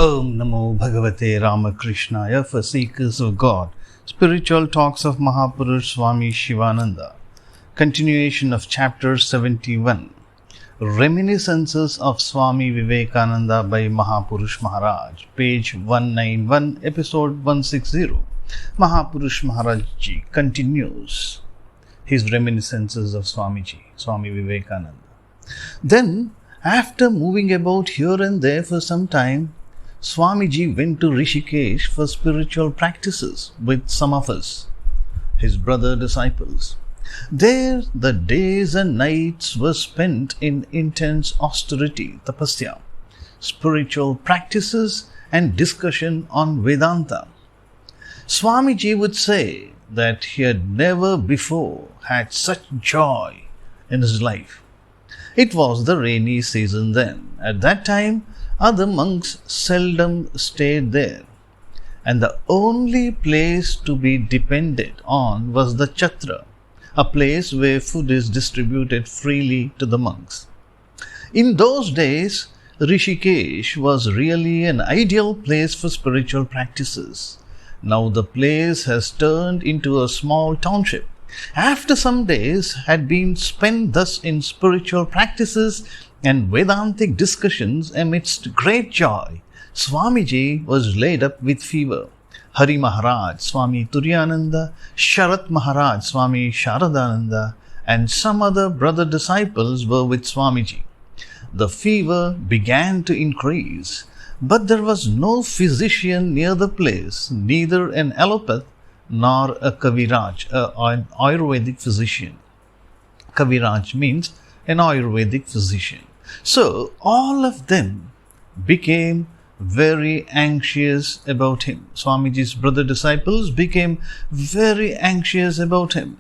Om Namo Bhagavate Ramakrishnaya for Seekers of God. Spiritual Talks of Mahapurush Swami Shivananda. Continuation of Chapter 71. Reminiscences of Swami Vivekananda by Mahapurush Maharaj. Page 191, Episode 160. Mahapurush Maharaj Ji continues his reminiscences of Swami Vivekananda. Then, after moving about here and there for some time, Swamiji went to Rishikesh for spiritual practices with some of us, his brother disciples. There the days and nights were spent in intense austerity, tapasya, spiritual practices and discussion on Vedanta. Swamiji would say that he had never before had such joy in his life. It was the rainy season then. At that time, other monks seldom stayed there, and the only place to be depended on was the chatra, a place where food is distributed freely to the monks. In those days, Rishikesh was really an ideal place for spiritual practices. Now the place has turned into a small township. After some days had been spent thus in spiritual practices and Vedantic discussions amidst great joy, Swamiji was laid up with fever. Hari Maharaj, Swami Turyananda, Sharat Maharaj, Swami Sharadananda, and some other brother disciples were with Swamiji. The fever began to increase, but there was no physician near the place, neither an allopath nor a Kaviraj, an Ayurvedic physician. Kaviraj means an Ayurvedic physician. So all of them became very anxious about him. Swamiji's brother disciples became very anxious about him.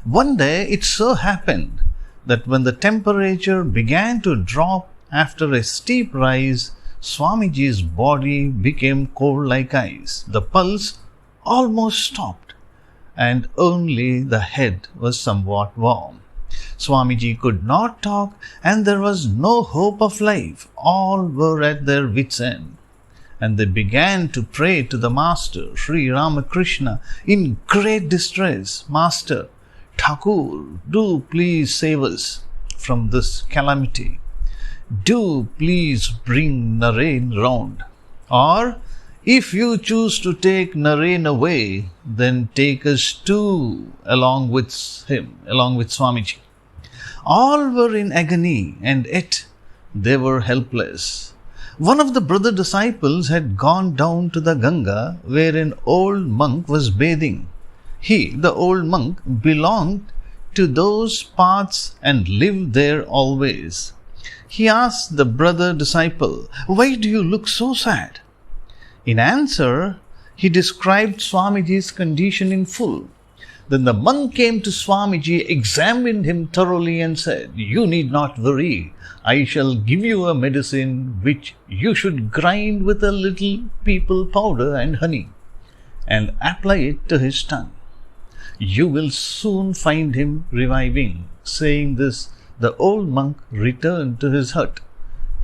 One day it so happened that when the temperature began to drop after a steep rise, Swamiji's body became cold like ice. The pulse almost stopped, and only the head was somewhat warm. Swamiji could not talk, and there was no hope of life. All were at their wits' end, and they began to pray to the Master, Sri Ramakrishna, in great distress. Master, Thakur, do please save us from this calamity. Do please bring Naren round. Or, if you choose to take Naren away, then take us too along with him, along with Swamiji. All were in agony, and yet they were helpless. One of the brother disciples had gone down to the Ganga, where an old monk was bathing. He, the old monk, belonged to those parts and lived there always. He asked the brother disciple, "Why do you look so sad?" In answer, he described Swamiji's condition in full. Then the monk came to Swamiji, examined him thoroughly and said, "You need not worry. I shall give you a medicine which you should grind with a little people powder and honey and apply it to his tongue. You will soon find him reviving." Saying this, the old monk returned to his hut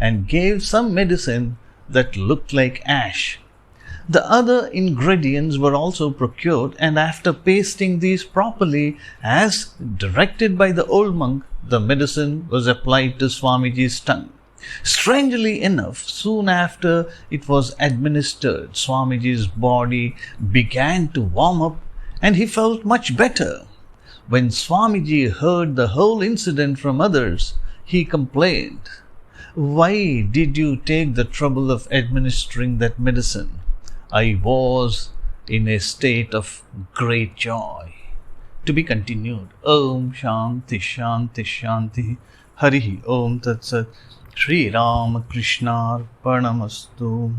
and gave some medicine that looked like ash. The other ingredients were also procured, and after pasting these properly, as directed by the old monk, the medicine was applied to Swamiji's tongue. Strangely enough, soon after it was administered, Swamiji's body began to warm up, and he felt much better. When Swamiji heard the whole incident from others, he complained, "Why did you take the trouble of administering that medicine? I was in a state of great joy." To be continued. Om Shanti Shanti Shanti. Harihi Om Tat Sat. Shri Ramakrishna Arpanamastu.